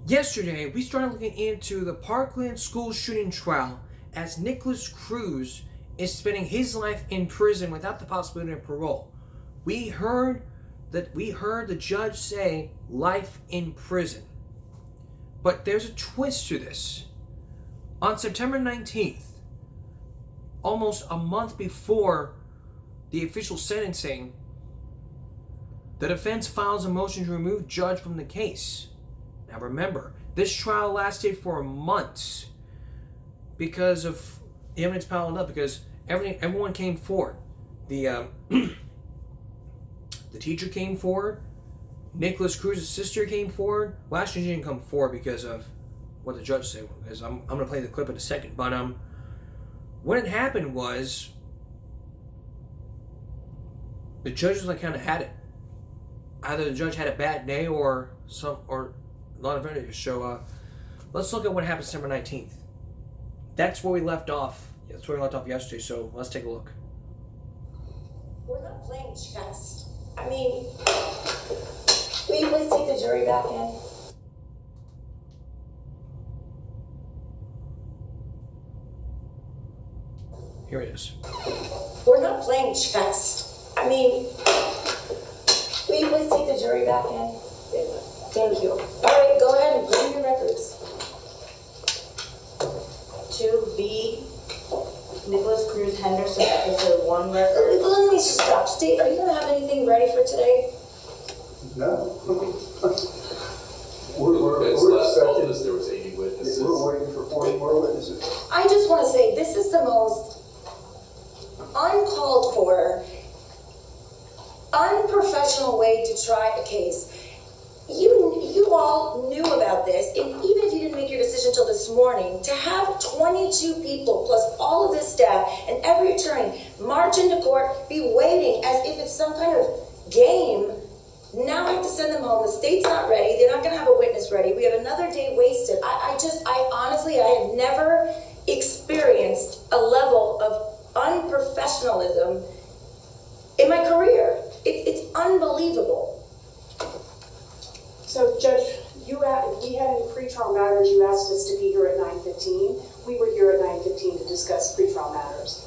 Yesterday, we started looking into the Parkland school shooting trial as Nicholas Cruz is spending his life in prison without the possibility of parole. We heard the judge say life in prison. But there's a twist to this. On September 19th, almost a month before the official sentencing, the defense files a motion to remove judge from the case. Now remember, this trial lasted for months because of the evidence piled up, because everyone came forward. The teacher came forward. Nicholas Cruz's sister came forward. Well, actually, she didn't come forward because of what the judge said. Because I'm going to play the clip in a second. But what had happened was the judges kind of had it. Either the judge had a bad day or a lot of evidence. So let's look at what happened December 19th. That's where we left off. That's where we left off yesterday. So let's take a look. We're not playing chess. I mean, will you please take the jury back in? Here it is. We're not playing chess. I mean, will you please take the jury back in? Thank you. All right, go ahead and put in your records. 2B, Nicholas Cruz Henderson, episode 1 record. Let me just stop. Steve, are you going to have anything ready for today? No. We're told us there was 80 witnesses. We're waiting for 40 more witnesses. I just want to say, this is the most uncalled for, unprofessional way to try a case. You all knew about this, and even if you didn't make your decision until this morning, to have 22 people plus all of this staff and every attorney march into court, be waiting as if it's some kind of game. Now I have to send them home. The state's not ready. They're not going to have a witness ready. We have another day wasted. I honestly have never experienced a level of unprofessionalism in my career. It's unbelievable. So, Judge, if we had any pretrial matters, you asked us to be here at 9:15. We were here at 9:15 to discuss pretrial matters.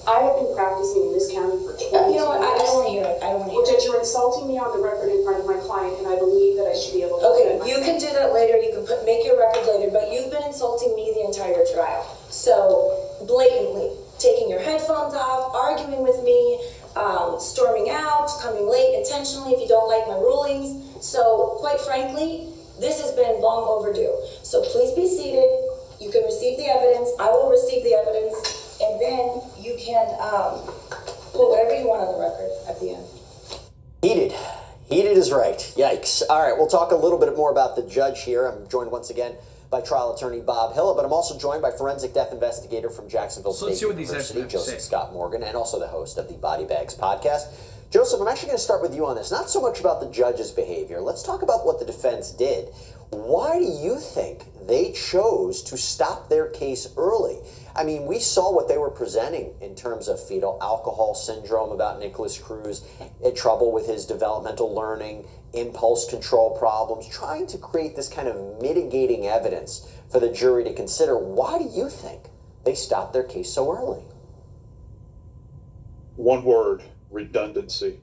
I have been practicing in this county for 20 years. You know what? I don't want to hear it. I don't want to hear Well, it. Judge, you're insulting me on the record in front of my client, and I believe that I should be able to. Okay, you can do that later. You can make your record later, but you've been insulting me the entire trial. So, blatantly, taking your headphones off, arguing with me, storming out, coming late intentionally if you don't like my rulings. So, quite frankly, this has been long overdue. So please be seated. You can receive the evidence. I will receive the evidence. And then you can put whatever you want on the record at the end. Heated is right. Yikes. All right, we'll talk a little bit more about the judge here. I'm joined once again by trial attorney Bob Hilla, but I'm also joined by forensic death investigator from Jacksonville State University, Joseph Scott Morgan, and also the host of the Body Bags podcast. Joseph, I'm actually going to start with you on this. Not so much about the judge's behavior. Let's talk about what the defense did. Why do you think they chose to stop their case early? I mean, we saw what they were presenting in terms of fetal alcohol syndrome about Nicholas Cruz, trouble with his developmental learning, impulse control problems, trying to create this kind of mitigating evidence for the jury to consider. Why do you think they stopped their case so early? One word: redundancy.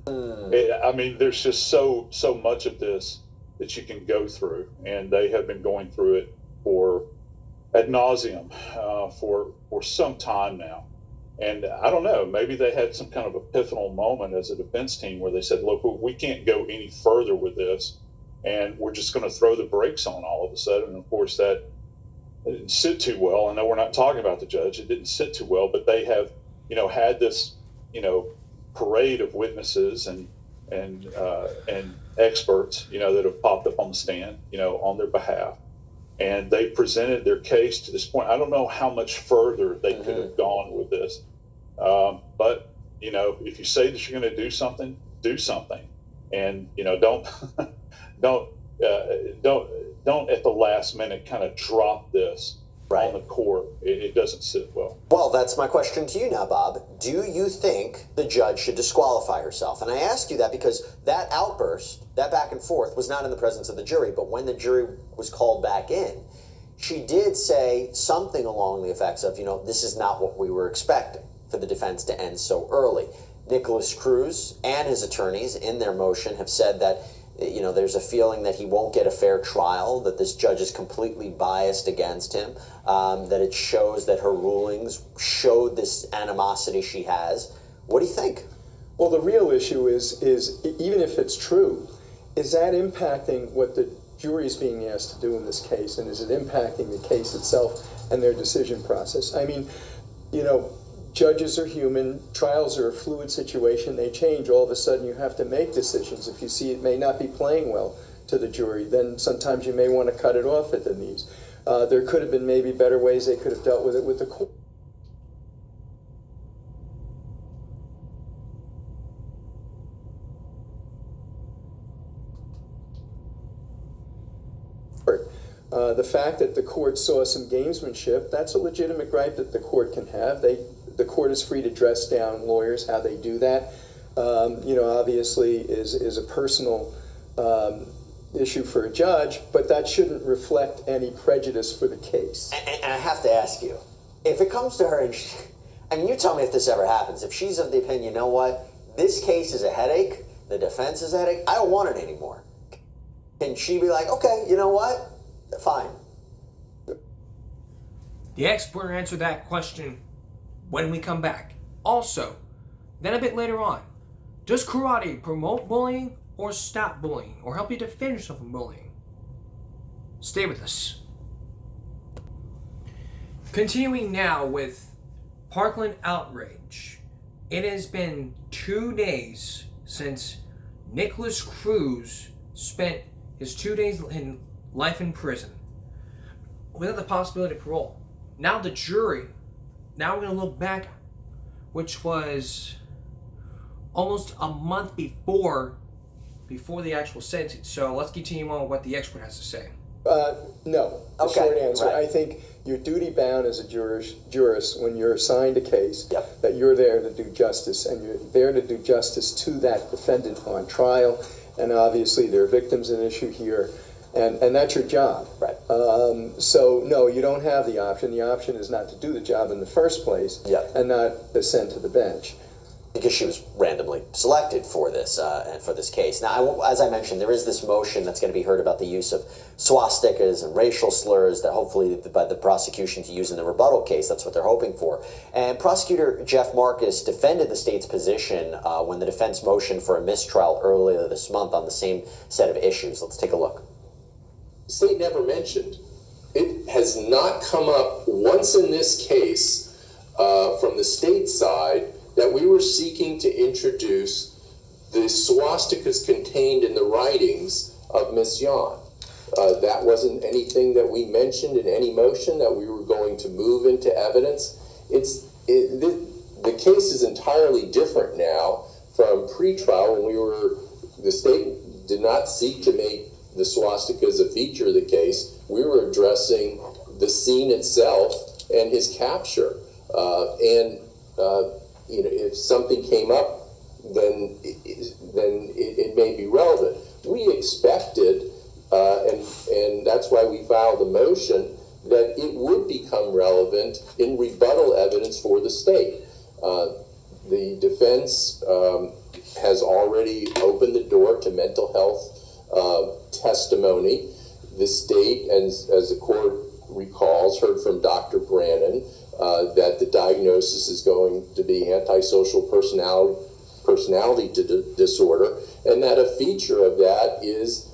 I mean, there's just so much of this that you can go through, and they have been going through it for ad nauseum for some time now. And I don't know, maybe they had some kind of epiphanal moment as a defense team where they said, look, we can't go any further with this, and we're just going to throw the brakes on all of a sudden. And of course, that didn't sit too well. I know we're not talking about the judge. It didn't sit too well, but they have, had this, parade of witnesses and experts, that have popped up on the stand, on their behalf. And they presented their case to this point. I don't know how much further they could have gone with this. But, if you say that you're going to do something, and, don't at the last minute kind of drop this right. on the court. It doesn't sit well. Well, that's my question to you now, Bob. Do you think the judge should disqualify herself? And I ask you that because that outburst, that back and forth, was not in the presence of the jury, but when the jury was called back in, she did say something along the effects of, this is not what we were expecting for the defense to end so early. Nicholas Cruz and his attorneys in their motion have said that, there's a feeling that he won't get a fair trial, that this judge is completely biased against him, that it shows that her rulings showed this animosity she has. What do you think? Well, the real issue is even if it's true, is that impacting what the jury is being asked to do in this case, and is it impacting the case itself and their decision process? I mean, judges are human, trials are a fluid situation, they change. All of a sudden you have to make decisions. If you see it may not be playing well to the jury, then sometimes you may want to cut it off at the knees. There could have been maybe better ways they could have dealt with it with the court. The fact that the court saw some gamesmanship, that's a legitimate gripe that the court can have. The court is free to dress down lawyers. How they do that, obviously is a personal issue for a judge, but that shouldn't reflect any prejudice for the case. And I have to ask you, if it comes to her, and you tell me if this ever happens, if she's of the opinion, you know what, this case is a headache, the defense is a headache, I don't want it anymore. Can she be like, okay, you know what? Fine. The expert answered that question when we come back. Also, then a bit later on, does karate promote bullying or stop bullying or help you defend yourself from bullying? Stay with us. Continuing now with Parkland Outrage. It has been 2 days since Nicholas Cruz spent his 2 days in life in prison without the possibility of parole. Now the jury, now we're going to look back, which was almost a month before the actual sentence. So let's continue on with what the expert has to say. No. The short answer. Right. I think you're duty bound as a jurist when you're assigned a case, that you're there to do justice, and you're there to do justice to that defendant on trial. And obviously there are victims at issue here. And that's your job. Right. So, no, you don't have the option. The option is not to do the job in the first place and not ascend to the bench. Because she was randomly selected for this and for this case. Now, as I mentioned, there is this motion that's going to be heard about the use of swastikas and racial slurs that hopefully by the prosecution to use in the rebuttal case. That's what they're hoping for. And prosecutor Jeff Marcus defended the state's position when the defense motioned for a mistrial earlier this month on the same set of issues. Let's take a look. The state never mentioned. It has not come up once in this case from the state side that we were seeking to introduce the swastikas contained in the writings of Ms. Yan. That wasn't anything that we mentioned in any motion that we were going to move into evidence. The case is entirely different now from pre-trial when the state did not seek to make the swastikas a feature of the case. We were addressing the scene itself and his capture. If something came up, then it may be relevant. We expected, and that's why we filed a motion, that it would become relevant in rebuttal evidence for the state. The defense has already opened the door to mental health testimony. The state, as the court recalls, heard from Dr. Brannon that the diagnosis is going to be antisocial personality disorder, and that a feature of that is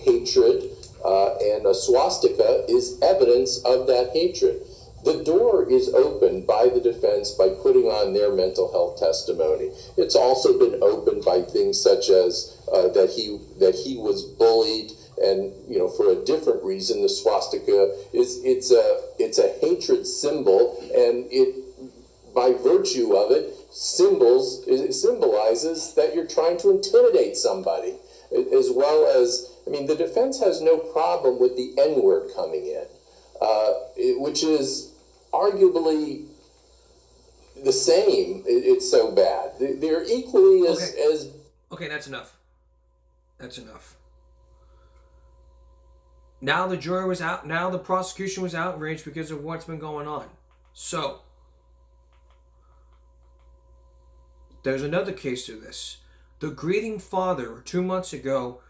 hatred, and a swastika is evidence of that hatred. The door is opened by the defense by putting on their mental health testimony. It's also been opened by things such as that he was bullied, and for a different reason. The swastika it's a hatred symbol, and it, by virtue of it, symbolizes that you're trying to intimidate somebody, as well as, the defense has no problem with the N-word coming in. which is arguably the same. It's so bad. They're equally as. Okay, that's enough. That's enough. Now the jury was out. Now the prosecution was outraged because of what's been going on. So, there's another case to this. The grieving father, 2 months ago,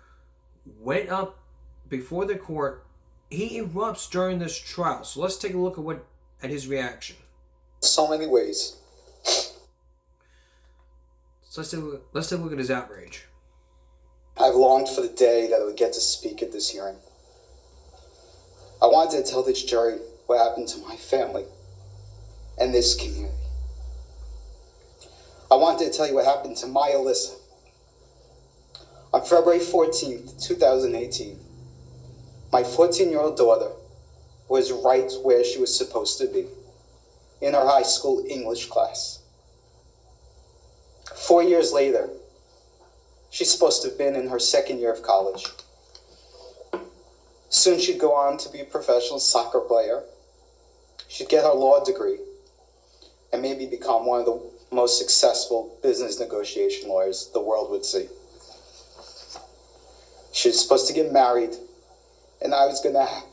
went up before the court. He erupts during this trial. So let's take a look at his reaction. So many ways. So let's take a look at his outrage. I've longed for the day that I would get to speak at this hearing. I wanted to tell this jury what happened to my family and this community. I wanted to tell you what happened to my Alyssa. On February 14th, 2018, my 14-year-old daughter was right where she was supposed to be, in her high school English class. 4 years later, she's supposed to have been in her second year of college. Soon she'd go on to be a professional soccer player. She'd get her law degree and maybe become one of the most successful business negotiation lawyers the world would see. She was supposed to get married, and I was going to have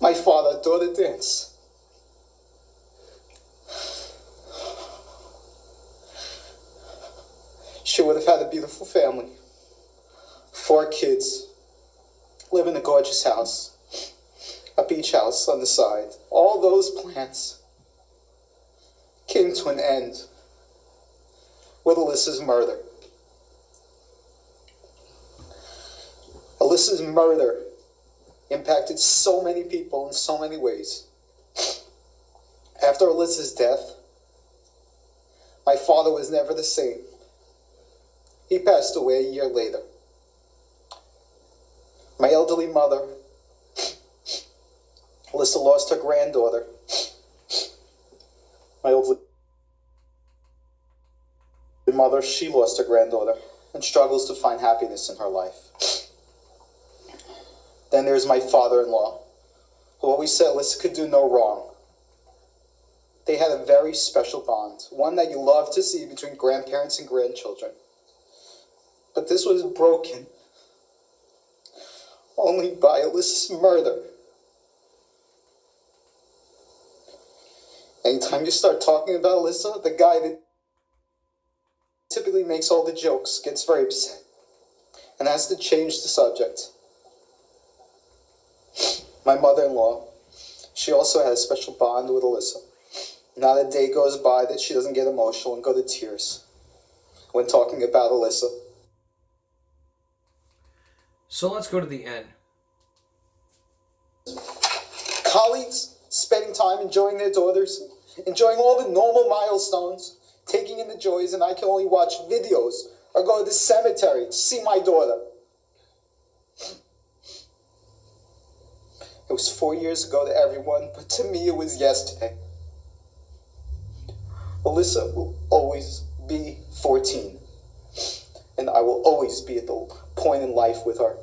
my father-daughter dance. She would have had a beautiful family, 4 kids, live in a gorgeous house, a beach house on the side. All those plans came to an end with Alyssa's murder. Alyssa's murder impacted so many people in so many ways. After Alyssa's death, my father was never the same. He passed away a year later. My elderly mother, Alyssa, lost her granddaughter. My elderly mother, she lost her granddaughter and struggles to find happiness in her life. Then there's my father-in-law, who always said Alyssa could do no wrong. They had a very special bond, one that you love to see between grandparents and grandchildren. But this was broken only by Alyssa's murder. Anytime you start talking about Alyssa, the guy that typically makes all the jokes gets very upset and has to change the subject. My mother-in-law, she also had a special bond with Alyssa. Not a day goes by that she doesn't get emotional and go to tears when talking about Alyssa. So let's go to the end. Colleagues spending time enjoying their daughters, enjoying all the normal milestones, taking in the joys, and I can only watch videos or go to the cemetery to see my daughter. It was 4 years ago to everyone, but to me it was yesterday. Alyssa will always be 14, and I will always be at the point in life with her.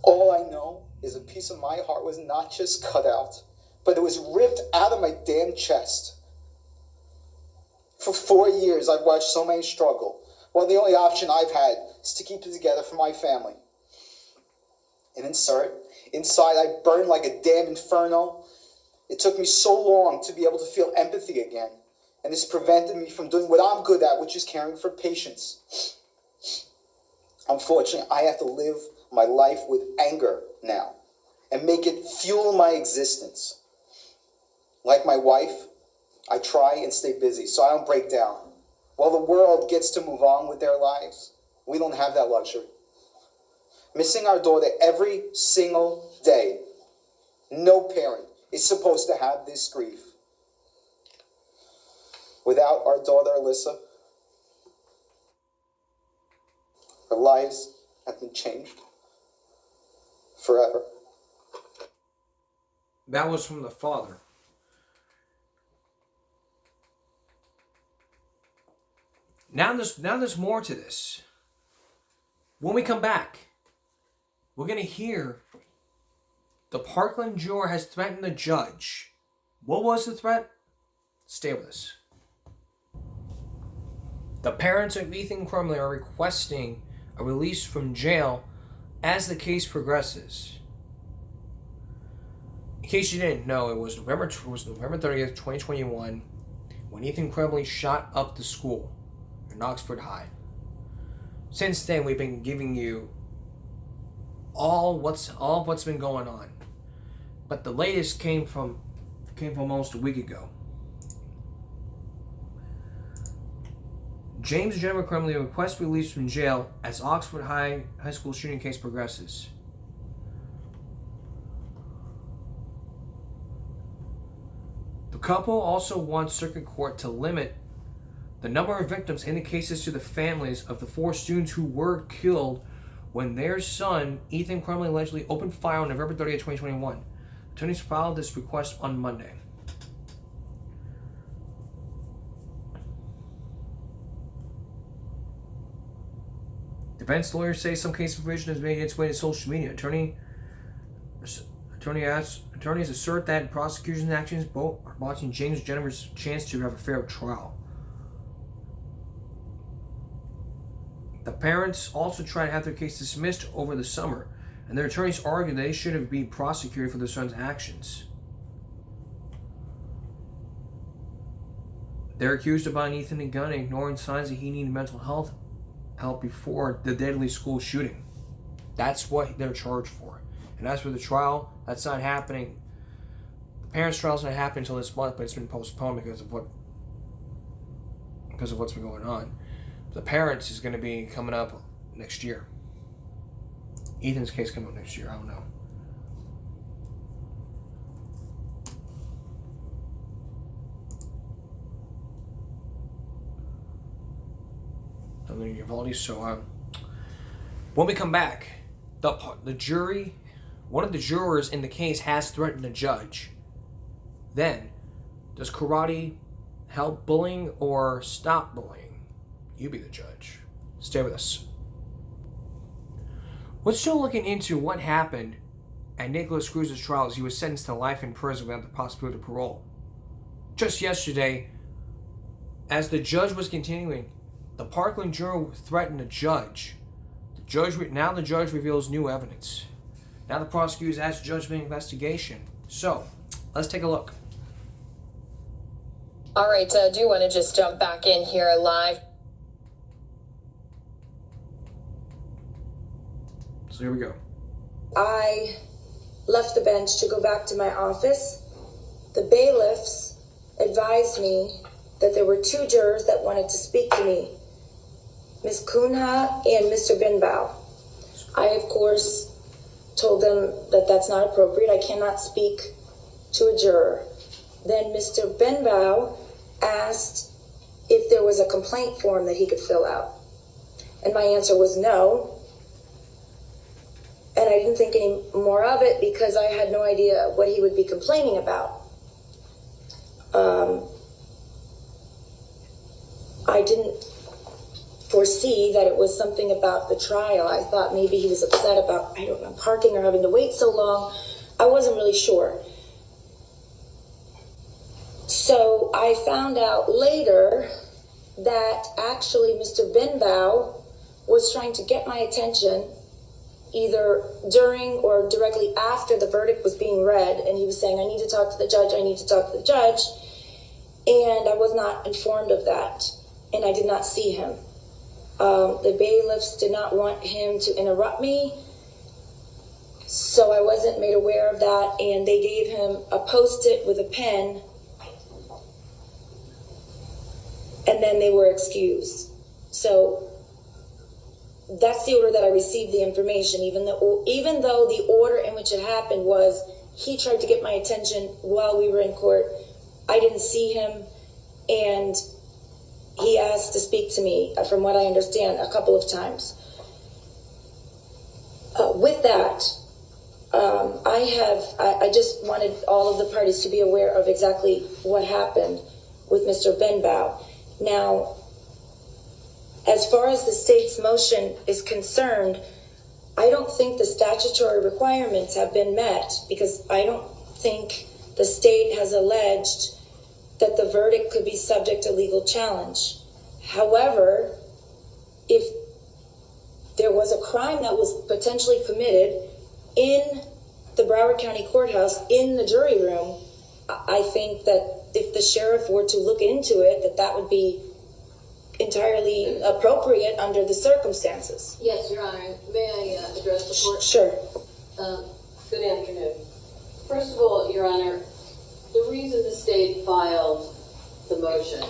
All I know is a piece of my heart was not just cut out, but it was ripped out of my damn chest. For 4 years, I've watched so many struggle, while the only option I've had is to keep it together for my family. And inside, I burned like a damn inferno. It took me so long to be able to feel empathy again, and this prevented me from doing what I'm good at, which is caring for patients. Unfortunately, I have to live my life with anger now and make it fuel my existence. Like my wife, I try and stay busy so I don't break down. While the world gets to move on with their lives, we don't have that luxury. Missing our daughter every single day. No parent is supposed to have this grief. Without our daughter, Alyssa, our lives have been changed forever. That was from the father. Now there's more to this. When we come back, we're going to hear the Parkland juror has threatened the judge. What was the threat? Stay with us. The parents of Ethan Crumley are requesting a release from jail as the case progresses. In case you didn't know, it was November 30th, 2021, when Ethan Crumley shot up the school in Oxford High. Since then, we've been giving you all of what's been going on, but the latest came from almost a week ago. James and Jennifer Crumley request release from jail as Oxford High School shooting case progresses. The couple also wants circuit court to limit the number of victims in the cases to the families of the 4 students who were killed when their son, Ethan Crumley, allegedly opened fire on November 30th, 2021. Attorneys filed this request on Monday. Defense lawyers say some case information has made its way to social media. Attorneys assert that prosecution's actions both are blocking James and Jennifer's chance to have a fair trial. The parents also tried to have their case dismissed over the summer, and their attorneys argue they should have been prosecuted for their son's actions. They're accused of buying Ethan a gun and ignoring signs that he needed mental health help before the deadly school shooting. That's what they're charged for. And as for the trial, that's not happening. The parents' trial's not happening until this month, but it's been postponed because of what's been going on. The parents is going to be coming up next year. Ethan's case coming up next year. I don't know. So when we come back, the jury, one of the jurors in the case has threatened the judge. Then, does karate help bullying or stop bullying? You be the judge. Stay with us. We're still looking into what happened at Nicholas Cruz's trial as he was sentenced to life in prison without the possibility of parole. Just yesterday, as the judge was continuing, the Parkland juror threatened the judge. Now the judge reveals new evidence. Now the prosecutors asked the judge to make an investigation. So, let's take a look. All right, I do want to just jump back in here live. So here we go. I left the bench to go back to my office. The bailiffs advised me that there were 2 jurors that wanted to speak to me, Ms. Kunha and Mr. Binbao. I, of course, told them that that's not appropriate. I cannot speak to a juror. Then Mr. Binbao asked if there was a complaint form that he could fill out. And my answer was no. And I didn't think any more of it because I had no idea what he would be complaining about. I didn't foresee that it was something about the trial. I thought maybe he was upset about, I don't know, parking or having to wait so long. I wasn't really sure. So I found out later that actually Mr. Binbao was trying to get my attention either during or directly after the verdict was being read, and he was saying, I need to talk to the judge, I need to talk to the judge, and I was not informed of that, and I did not see him. The bailiffs did not want him to interrupt me, so I wasn't made aware of that, and they gave him a Post-it with a pen, and then they were excused. So that's the order that I received the information, even though the order in which it happened was he tried to get my attention while we were in court. I didn't see him, and he asked to speak to me, from what I understand, a couple of times. With that, I just wanted all of the parties to be aware of exactly what happened with Mr. Binbao. Now, as far as the state's motion is concerned, I don't think the statutory requirements have been met, because I don't think the state has alleged that the verdict could be subject to legal challenge. However, if there was a crime that was potentially committed in the Broward County Courthouse, in the jury room, I think that if the sheriff were to look into it, that would be entirely appropriate under the circumstances. Yes, Your Honor. May I address the court? Sure. Good afternoon. First of all, Your Honor, the reason the state filed the motion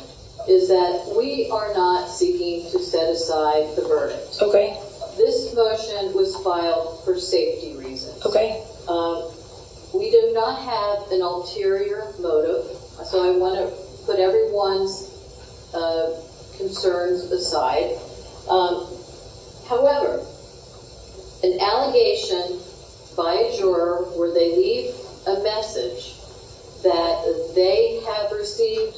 is that we are not seeking to set aside the verdict. Okay. This motion was filed for safety reasons. Okay. We do not have an ulterior motive, so I want to put everyone's concerns aside. However, an allegation by a juror where they leave a message that they have received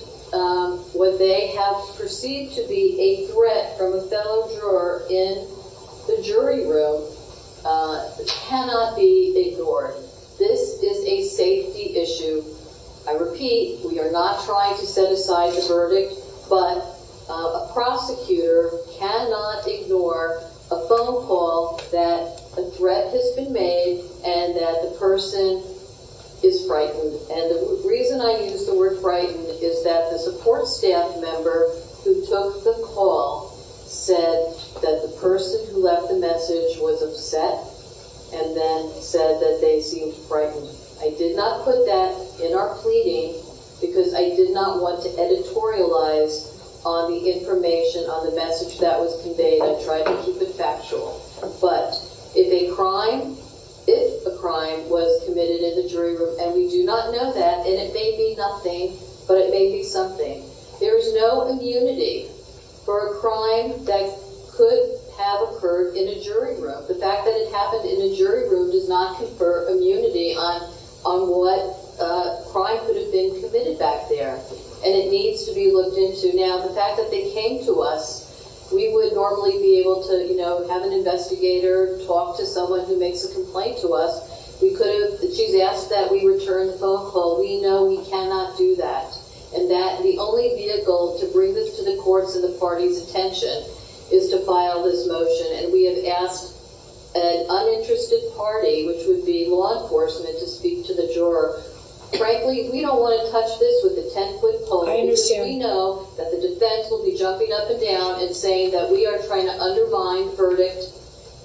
what they have perceived to be a threat from a fellow juror in the jury room cannot be ignored. This is a safety issue. I repeat, we are not trying to set aside the verdict, but a prosecutor cannot ignore a phone call that a threat has been made and that the person is frightened. And the reason I use the word frightened is that the support staff member who took the call said that the person who left the message was upset and then said that they seemed frightened. I did not put that in our pleading because I did not want to editorialize on the information, on the message that was conveyed. I tried to keep it factual. But if a crime was committed in the jury room, and we do not know that, and it may be nothing, but it may be something, there is no immunity for a crime that could have occurred in a jury room. The fact that it happened in a jury room does not confer immunity on what crime could have been committed back there. And it needs to be looked into. Now, the fact that they came to us, we would normally be able to, have an investigator talk to someone who makes a complaint to us. We could have, she's asked that we return the phone call. We know we cannot do that. And that the only vehicle to bring this to the courts and the parties' attention is to file this motion. And we have asked an uninterested party, which would be law enforcement, to speak to the juror. Frankly, we don't want to touch this with a 10-foot pole. I understand. Because we know that the defense will be jumping up and down and saying that we are trying to undermine the verdict,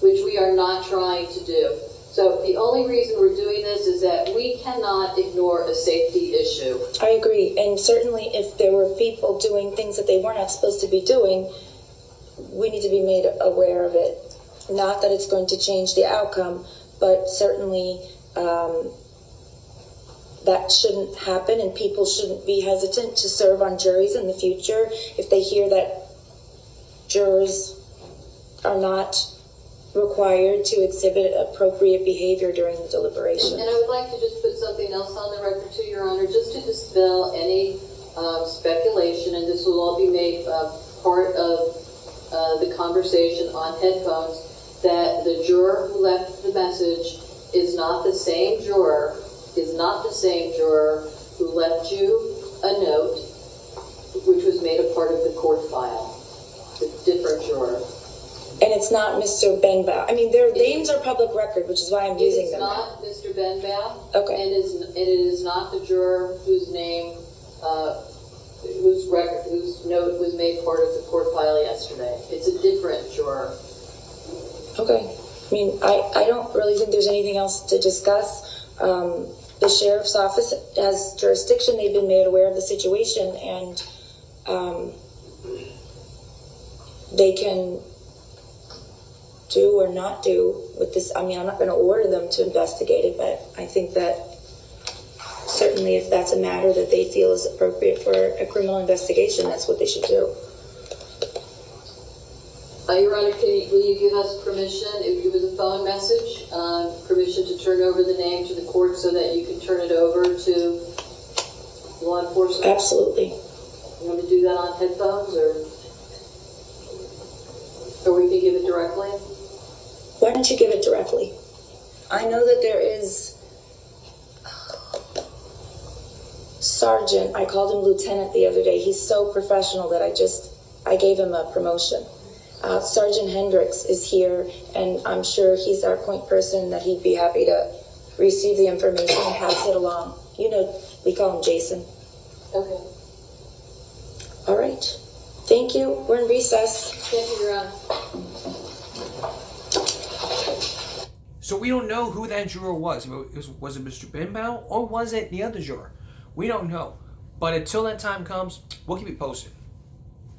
which we are not trying to do. So the only reason we're doing this is that we cannot ignore a safety issue. I agree. And certainly if there were people doing things that they were not supposed to be doing, we need to be made aware of it. Not that it's going to change the outcome, but certainly that shouldn't happen, and people shouldn't be hesitant to serve on juries in the future if they hear that jurors are not required to exhibit appropriate behavior during the deliberation. And I would like to just put something else on the record to Your Honor, just to dispel any speculation, and this will all be made part of the conversation on headphones, that the juror who left the message is not the same juror who left you a note which was made a part of the court file. It's a different juror. And it's not Mr. Benbow. I mean, their names are public record, which is why I'm using them. It's not Mr. Benbow. Okay. And it is not the juror whose name, whose note was made part of the court file yesterday. It's a different juror. Okay. I mean, I don't really think there's anything else to discuss. The sheriff's office has jurisdiction. They've been made aware of the situation, and they can do or not do with this. I mean, I'm not going to order them to investigate it, but I think that certainly if that's a matter that they feel is appropriate for a criminal investigation, that's what they should do. Your Honor, will you give us permission, if it was a phone message, permission to turn over the name to the court so that you can turn it over to law enforcement? Absolutely. You want to do that on headphones, or we can give it directly? Why don't you give it directly? I know that there is Sergeant, I called him Lieutenant the other day. He's so professional that I gave him a promotion. Sergeant Hendricks is here, and I'm sure he's our point person, that he'd be happy to receive the information and pass it along. You know, we call him Jason. Okay. All right. Thank you. We're in recess. Thank you, Your Honor. So we don't know who that juror was. Was it Mr. Benbow or was it the other juror? We don't know. But until that time comes, we'll keep you posted.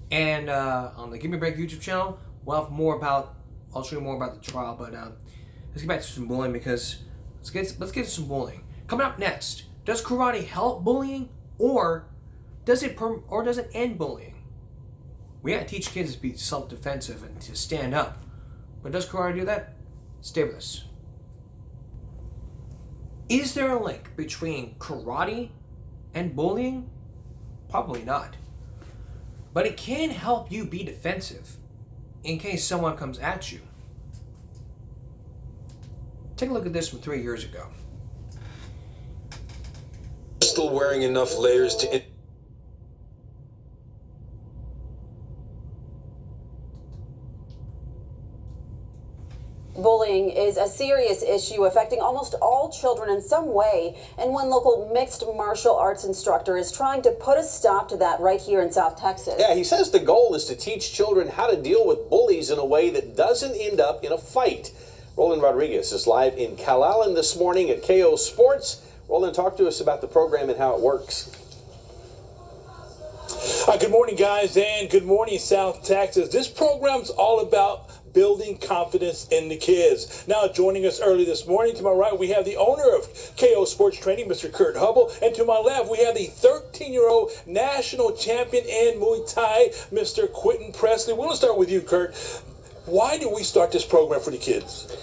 And on the Give Me a Break YouTube channel, we'll have more about, I'll show you more about the trial. But let's get back to some bullying, because let's get to some bullying. Coming up next, does karate help bullying, or does it end bullying? We gotta teach kids to be self-defensive and to stand up. But does karate do that? Stay with us. Is there a link between karate and bullying? Probably not. But it can help you be defensive in case someone comes at you. Take a look at this from 3 years ago. Still wearing enough layers to... Bullying is a serious issue affecting almost all children in some way, and one local mixed martial arts instructor is trying to put a stop to that right here in South Texas. Yeah, he says the goal is to teach children how to deal with bullies in a way that doesn't end up in a fight. Roland Rodriguez is live in Calallen this morning at KO Sports. Roland, talk to us about the program and how it works. Good morning, guys, and good morning, South Texas. This program's all about building confidence in the kids. Now, joining us early this morning, to my right, we have the owner of KO Sports Training, Mr. Kurt Hubble, and to my left, we have the 13-year-old national champion in Muay Thai, Mr. Quentin Presley. We're going to start with you, Kurt. Why did we start this program for the kids?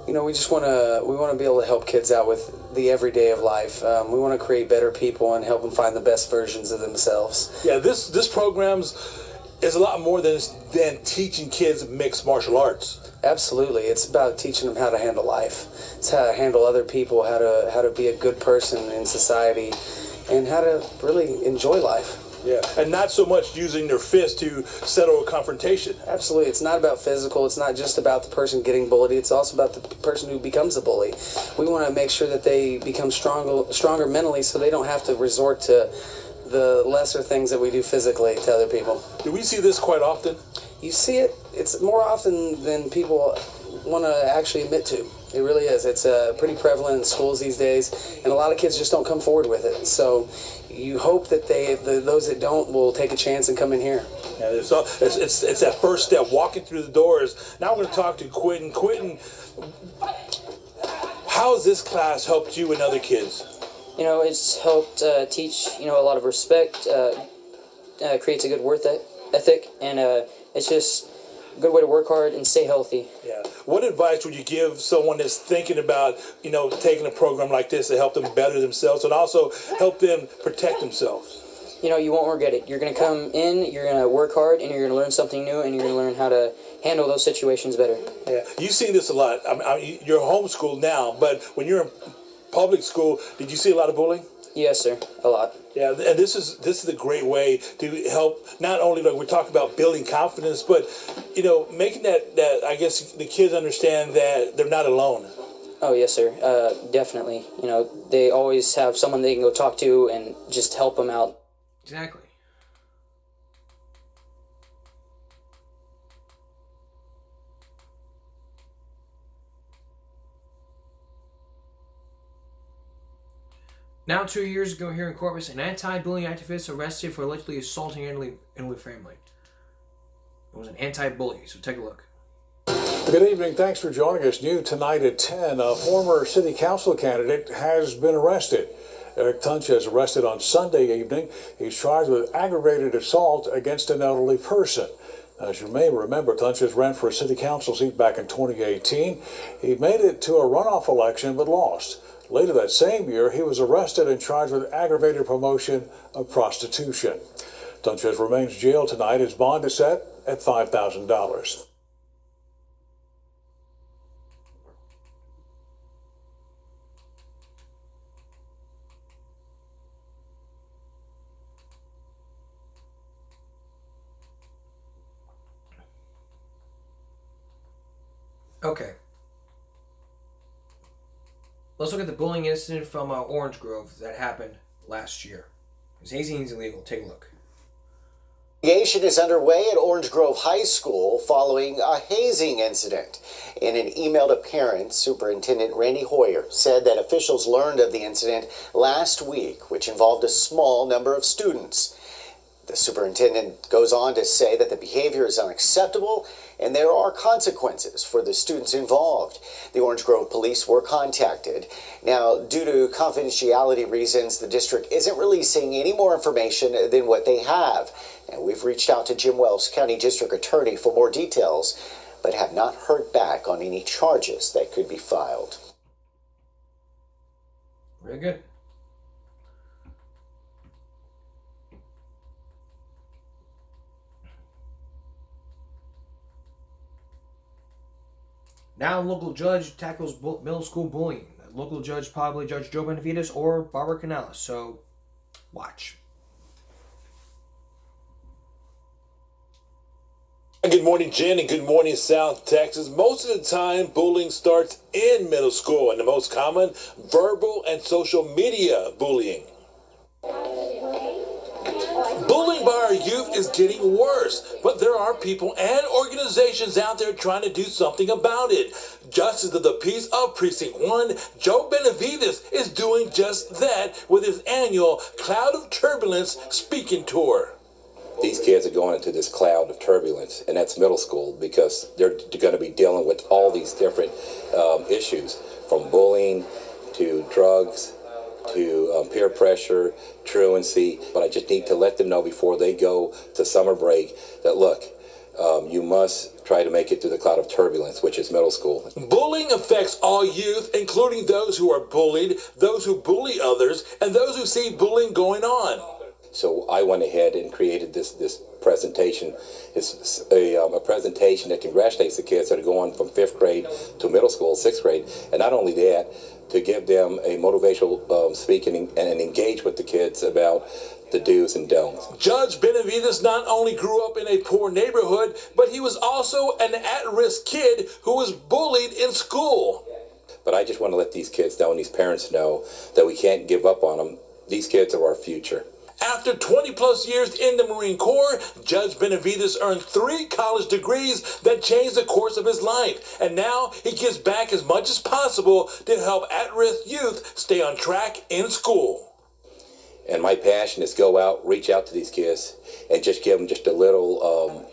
You know, we want to be able to help kids out with the everyday of life. We want to create better people and help them find the best versions of themselves. Yeah, this program's is a lot more than teaching kids mixed martial arts. Absolutely. It's about teaching them how to handle life. It's how to handle other people, how to be a good person in society, and how to really enjoy life. Yeah, and not so much using their fist to settle a confrontation. Absolutely. It's not about physical. It's not just about the person getting bullied. It's also about the person who becomes a bully. We want to make sure that they become stronger mentally, so they don't have to resort to the lesser things that we do physically to other people. Do we see this quite often? You see it. It's more often than people want to actually admit to. It really is. It's pretty prevalent in schools these days, and a lot of kids just don't come forward with it. So you hope that those that don't will take a chance and come in here. Yeah, it's that first step, walking through the doors. Now we're going to talk to Quentin. Quentin, how has this class helped you and other kids? You know, it's helped teach, a lot of respect, creates a good work ethic, and it's just a good way to work hard and stay healthy. Yeah. What advice would you give someone that's thinking about, taking a program like this to help them better themselves and also help them protect themselves? You won't regret it. You're going to come in, you're going to work hard, and you're going to learn something new, and you're going to learn how to handle those situations better. Yeah. You see this a lot. You're homeschooled now, but when you're in public school, did you see a lot of bullying? Yes, sir. A lot. Yeah, and this is a great way to help, not only like we're talking about building confidence, but making that I guess the kids understand that they're not alone. Oh yes, sir. Definitely. They always have someone they can go talk to and just help them out. Exactly. Now, 2 years ago here in Corpus, an anti-bullying activist arrested for allegedly assaulting an Italy family. It was an anti-bully, so take a look. Good evening. Thanks for joining us. New tonight at 10, a former city council candidate has been arrested. Eric Tunches arrested on Sunday evening. He's charged with aggravated assault against an elderly person. As you may remember, Tunches ran for a city council seat back in 2018. He made it to a runoff election but lost. Later that same year, he was arrested and charged with aggravated promotion of prostitution. Tunches remains jailed tonight. His bond is set at $5,000. Okay. Let's look at the bullying incident from Orange Grove that happened last year. Because hazing is illegal. Take a look. Investigation is underway at Orange Grove High School following a hazing incident. In an email to parents, Superintendent Randy Hoyer said that officials learned of the incident last week, which involved a small number of students. The superintendent goes on to say that the behavior is unacceptable and there are consequences for the students involved. The Orange Grove police were contacted. Now, due to confidentiality reasons, the district isn't releasing any more information than what they have. And we've reached out to Jim Wells, County District Attorney, for more details, but have not heard back on any charges that could be filed. Very good. Now, local judge tackles middle school bullying. Local judge, probably Judge Joe Benavides or Barbara Canales. So, watch. Good morning, Jen, and good morning, South Texas. Most of the time, bullying starts in middle school, and the most common, verbal and social media bullying. Bullying by our youth is getting worse, but there are people and organizations out there trying to do something about it. Justice of the Peace of Precinct 1, Joe Benavides, is doing just that with his annual Cloud of Turbulence speaking tour. These kids are going into this cloud of turbulence, and that's middle school, because they're going to be dealing with all these different issues, from bullying to drugs to peer pressure, truancy. But I just need to let them know before they go to summer break that, look, you must try to make it through the cloud of turbulence, which is middle school. Bullying affects all youth, including those who are bullied, those who bully others, and those who see bullying going on. So I went ahead and created this presentation. It's a presentation that congratulates the kids that are going from 5th grade to middle school, 6th grade. And not only that, to give them a motivational speaking and engage with the kids about the do's and don'ts. Judge Benavides not only grew up in a poor neighborhood, but he was also an at-risk kid who was bullied in school. But I just want to let these kids know and these parents know that we can't give up on them. These kids are our future. After 20 plus years in the Marine Corps, Judge Benavides earned 3 college degrees that changed the course of his life. And now he gives back as much as possible to help at-risk youth stay on track in school. And my passion is go out, reach out to these kids, and just give them just a little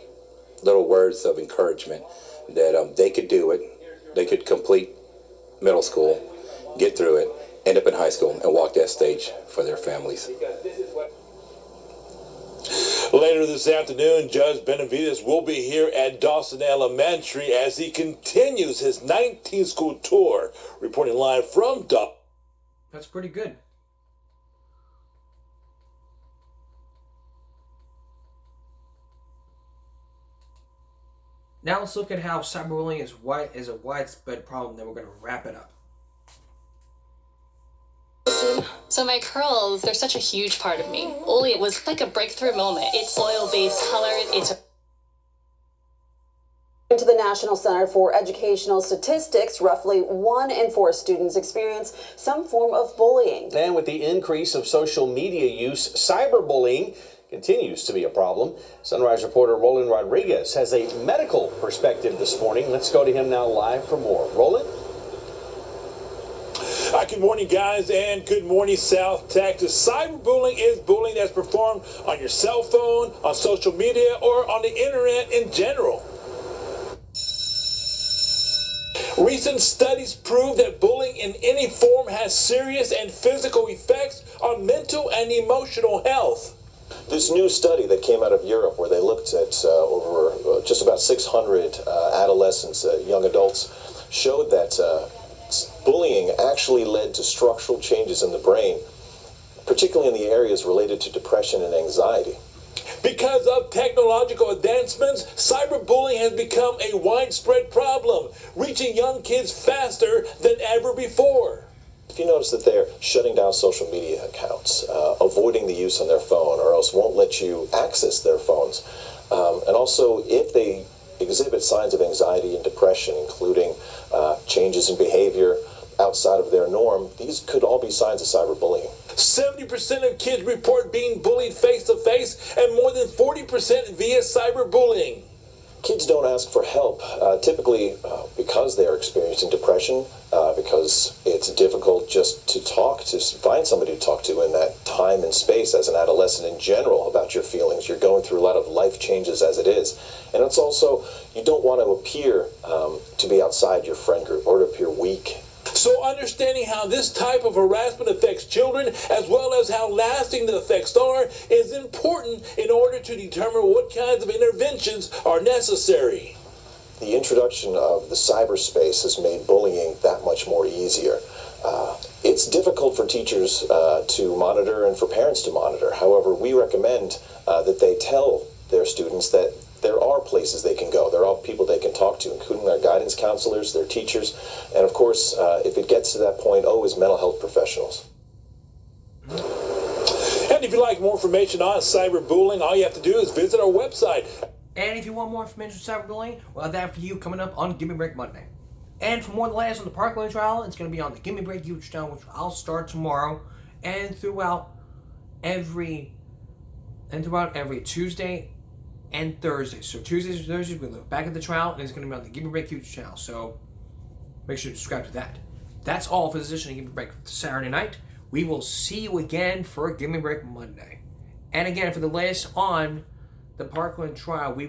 words of encouragement that they could do it. They could complete middle school, get through it, end up in high school, and walk that stage for their families. Later this afternoon, Judge Benavides will be here at Dawson Elementary as he continues his 19th school tour. Reporting live from Dawson. That's pretty good. Now let's look at how cyberbullying is a widespread problem. Then we're going to wrap it up. So my curls, they're such a huge part of me. Oli, it was like a breakthrough moment. It's oil-based color. It's To the National Center for Educational Statistics, roughly 1 in 4 students experience some form of bullying. And with the increase of social media use, cyberbullying continues to be a problem. Sunrise reporter Roland Rodriguez has a medical perspective this morning. Let's go to him now live for more. Roland? Good morning, guys, and good morning, South Texas. Cyberbullying is bullying that's performed on your cell phone, on social media, or on the internet in general. Recent studies prove that bullying in any form has serious and physical effects on mental and emotional health. This new study that came out of Europe, where they looked at over just about 600 adolescents, young adults, showed that bullying actually led to structural changes in the brain, particularly in the areas related to depression and anxiety. Because of technological advancements, cyberbullying has become a widespread problem, reaching young kids faster than ever before. If you notice that they're shutting down social media accounts, avoiding the use on their phone, or else won't let you access their phones, and also if they exhibit signs of anxiety and depression, including changes in behavior outside of their norm, these could all be signs of cyberbullying. 70% of kids report being bullied face-to-face, and more than 40% via cyberbullying. Kids don't ask for help, typically because they are experiencing depression, because it's difficult just to find somebody to talk to in that time and space as an adolescent in general about your feelings. You're going through a lot of life changes as it is. And it's also, you don't want to appear to be outside your friend group or to appear weak. So understanding how this type of harassment affects children, as well as how lasting the effects are, is important in order to determine what kinds of interventions are necessary. The introduction of the cyberspace has made bullying that much more easier. It's difficult for teachers to monitor and for parents to monitor. However, we recommend that they tell their students that there are places they can go. There are people they can talk to, including their guidance counselors, their teachers, and of course, if it gets to that point, always mental health professionals. And if you'd like more information on cyberbullying, all you have to do is visit our website. And if you want more information on cyberbullying, we'll have that for you coming up on Give Me a Break Monday. And for more on the latest on the Parkland trial, it's going to be on the Give Me a Break YouTube channel, which I'll start tomorrow, and throughout every Tuesday and Thursday. So Tuesdays and Thursdays, we'll look back at the trial, and it's going to be on the Give Me a Break YouTube channel. So make sure to subscribe to that. That's all for this edition of Give Me a Break Saturday night. We will see you again for Give Me a Break Monday. And again, for the latest on the Parkland trial,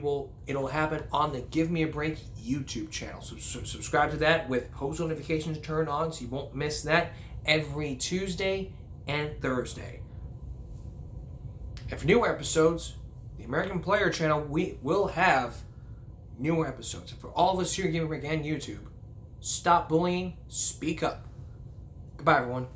it'll happen on the Give Me a Break YouTube channel. So subscribe to that with post notifications turned on so you won't miss that every Tuesday and Thursday. And for newer episodes, the American Player channel, we will have newer episodes. And for all of us here at Give Me a Break and YouTube, stop bullying, speak up. Goodbye, everyone.